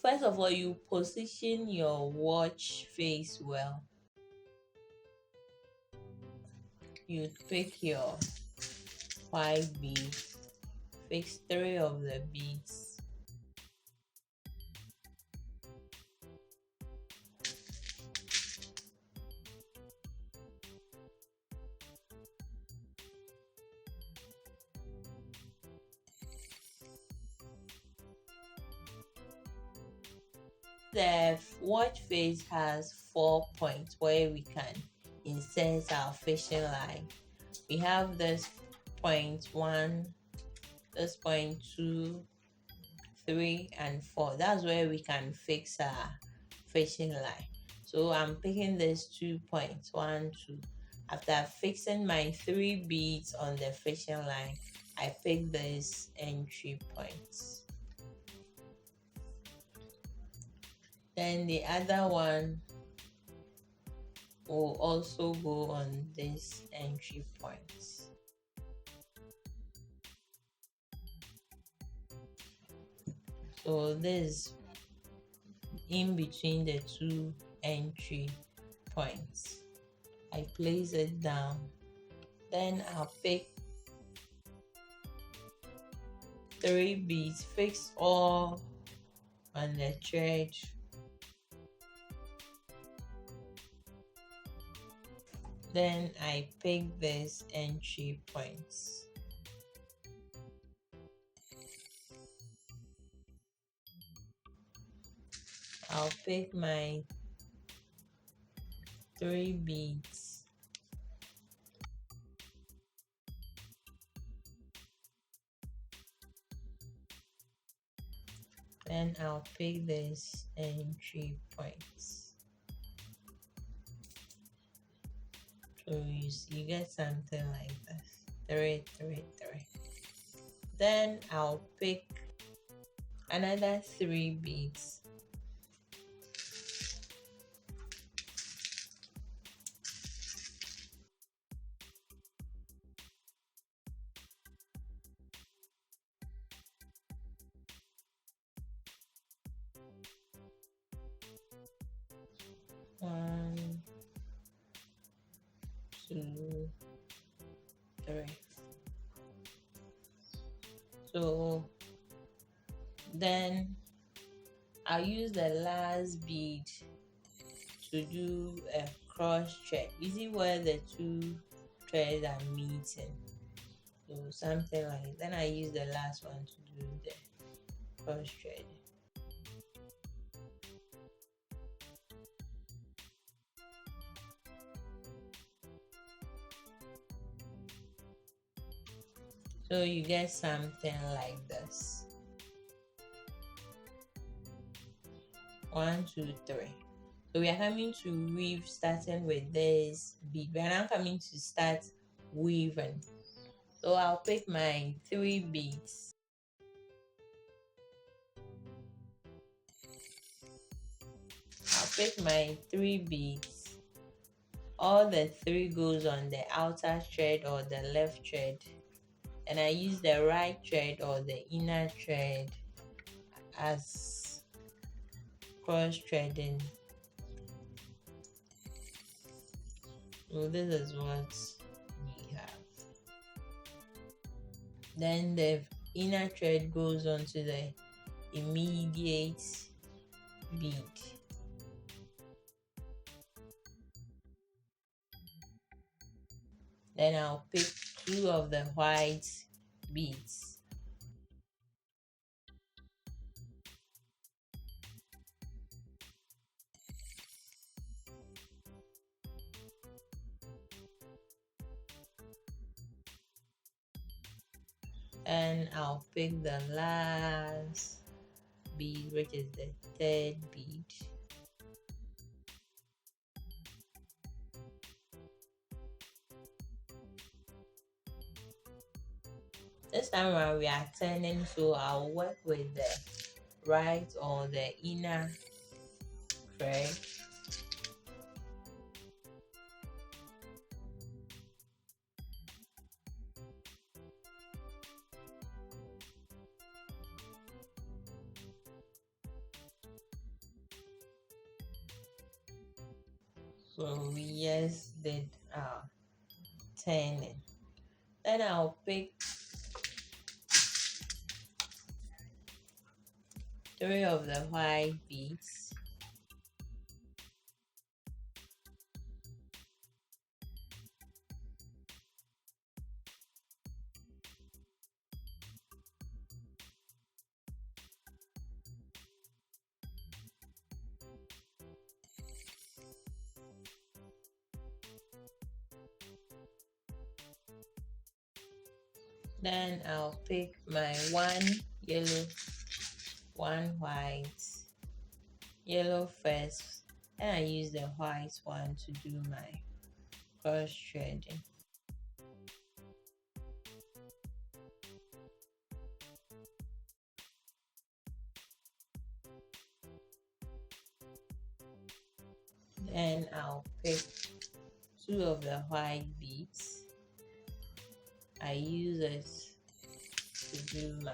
first of all, you position your watch face well. You pick your 5 beads, fix 3 of the beads. The watch face has 4 points where we can insert our fishing line. We have this point 1, this point 2, 3, and 4. That's where we can fix our fishing line. So I'm picking these 2 points, 1, 2. After fixing my 3 beads on the fishing line, I pick these entry points. Then the other one will also go on this entry points. So this in between the 2 entry points. I place it down. Then I'll pick 3 beads, fix all on the thread. Then I pick these entry points. I'll pick my 3 beads. Then I'll pick these entry points. So you get something like this. 3, 3, 3. Then I'll pick another 3 beads. One, 2, 3. So then I'll use the last bead to do a cross thread. You see where the 2 threads are meeting? So something like that. Then I use the last one to do the cross thread. So you get something like this. 1, 2, 3. So we are coming to weave starting with this bead. We are now coming to start weaving. So I'll pick my 3 beads. I'll pick my 3 beads. All the 3 goes on the outer thread or the left thread. And I use the right thread or the inner thread as cross threading. So this is what we have. Then the inner thread goes onto the immediate bead. Then I'll pick 2 of the white beads. And I'll pick the last bead, which is the 3rd bead. This time around we are turning, so I'll work with the right or the inner thread. So we just did our turning. Then I'll pick 3 of the white beads. Then I'll pick my 1 yellow, 1 white, yellow first, and I use the white one to do my cross threading. Then I'll pick 2 of the white beads. I use it to do my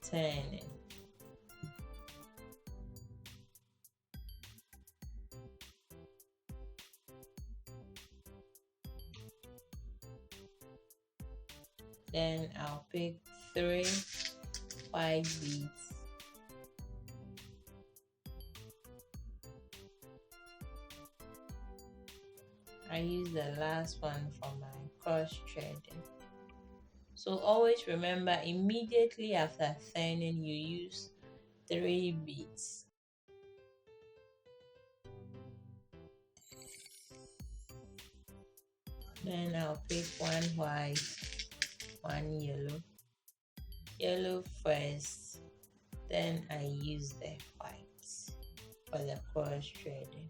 turning. Then I'll pick 3 white beads. I use the last one for my cross threading. So always remember, immediately after turning, you use 3 beads. Then I'll pick 1 white, 1 yellow. Yellow first, then I use the white for the cross threading.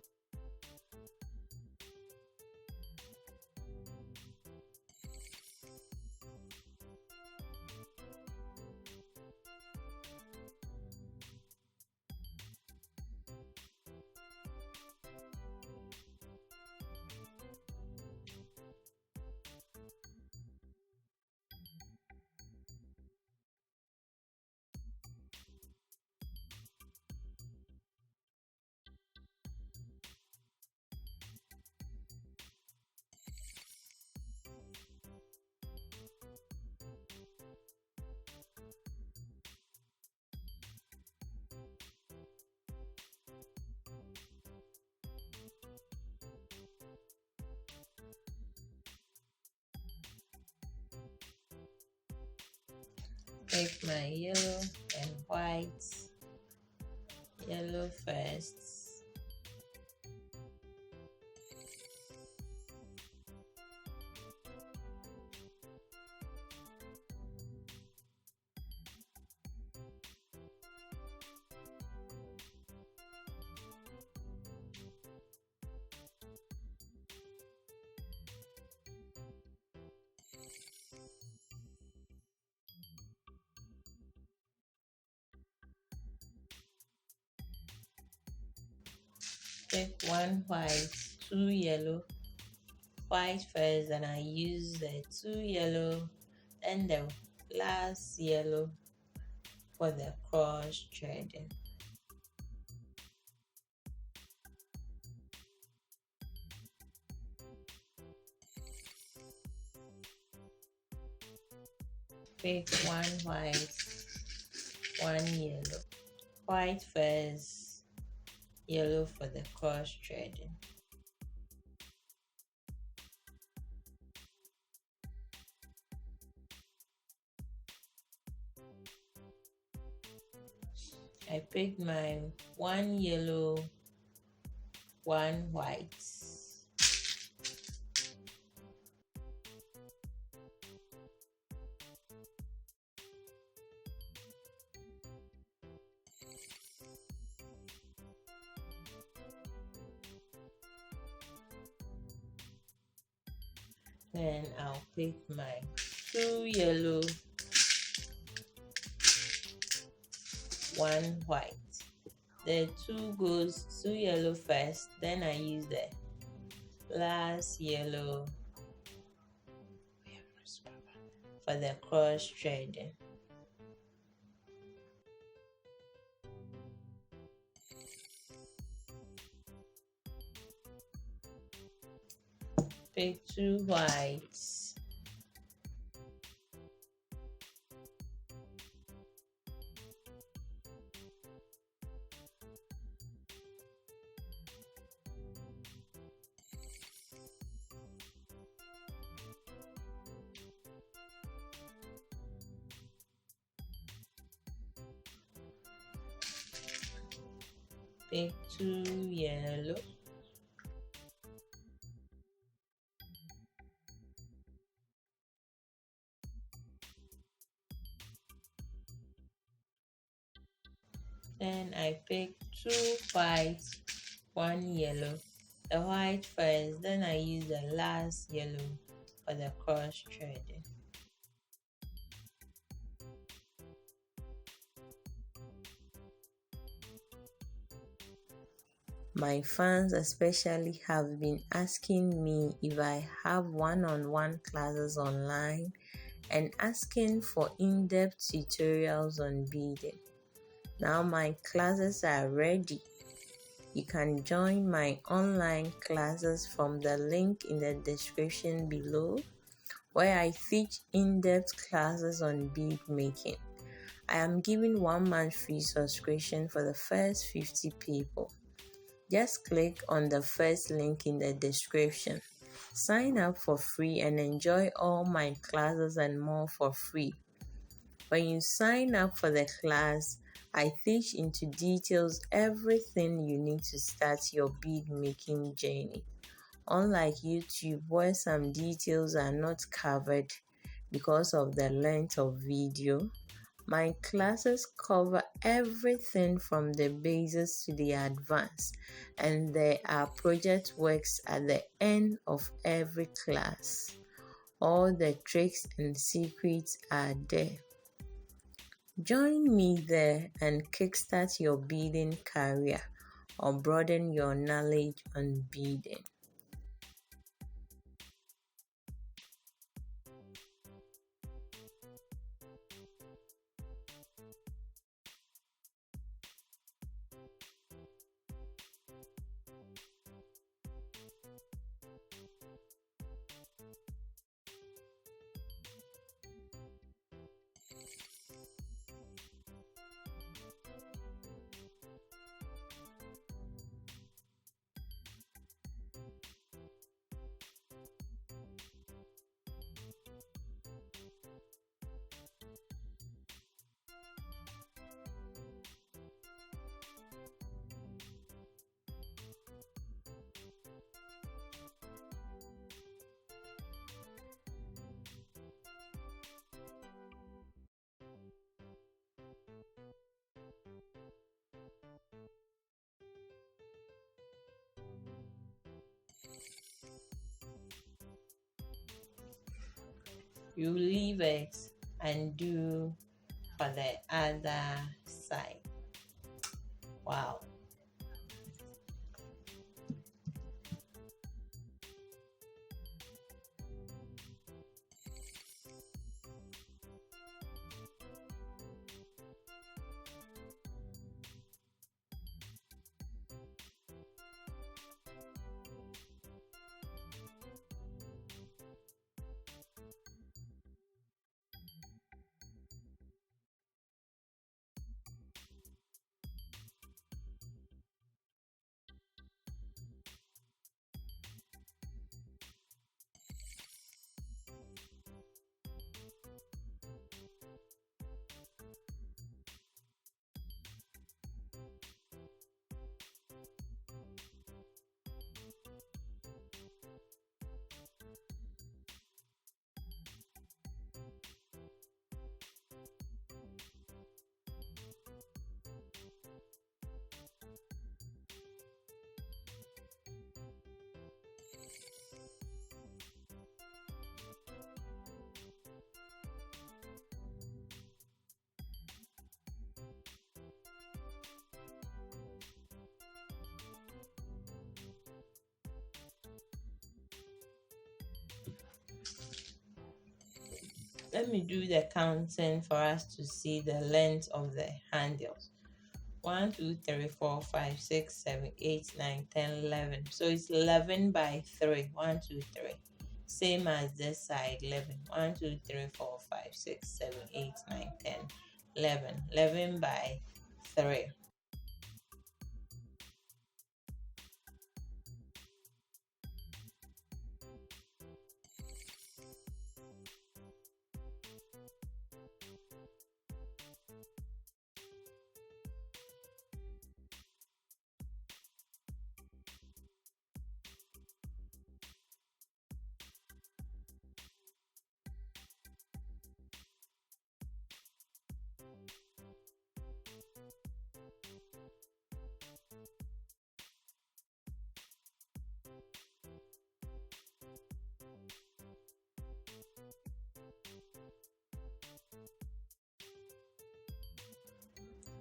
Take my yellow and white, yellow first, take 1 white, 2 yellow, white first, and I use the 2 yellow and the last yellow for the cross threading. Pick 1 white, 1 yellow, white first, yellow for the cross threading. I picked my 1 yellow, 1 white. Then I'll pick my 2 yellow, 1 white. The 2 goes 2 yellow first, then I use the last yellow for the cross threading. Pick 2 whites. Pick 2 yellow. Then I pick 2 white, 1 yellow. The white first, then I use the last yellow for the cross threading. My fans especially have been asking me if I have one-on-one classes online and asking for in-depth tutorials on beading. Now my classes are ready. You can join my online classes from the link in the description below, where I teach in-depth classes on bead making. I am giving 1 month free subscription for the first 50 people. Just click on the first link in the description. Sign up for free and enjoy all my classes and more for free. When you sign up for the class, I teach into details everything you need to start your bead making journey. Unlike YouTube, where some details are not covered because of the length of video, my classes cover everything from the basics to the advanced, and there are project works at the end of every class. All the tricks and secrets are there. Join me there and kickstart your beading career or broaden your knowledge on beading. You leave it and do for the other side. Wow. Let me do the counting for us to see the length of the handles. 1, 2, 3, 4, 5, 6, 7, 8, 9, 10, 11. So it's 11 by 3. 1, 2, 3. Same as this side, 11. 1, 2, 3, 4, 5, 6, 7, 8, 9, 10, 11. 11 by 3.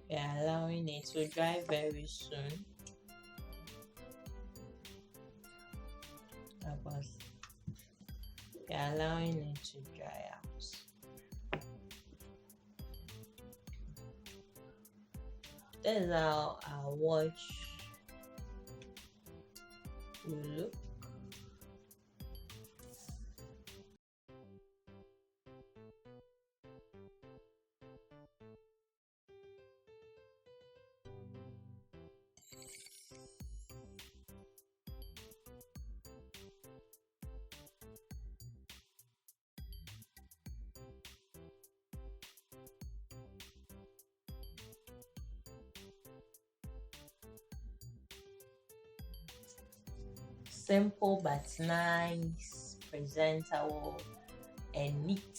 We are allowing it to dry very soon. Because we are allowing it to dry out. This is how our watch will look. Simple but nice, presentable, and neat.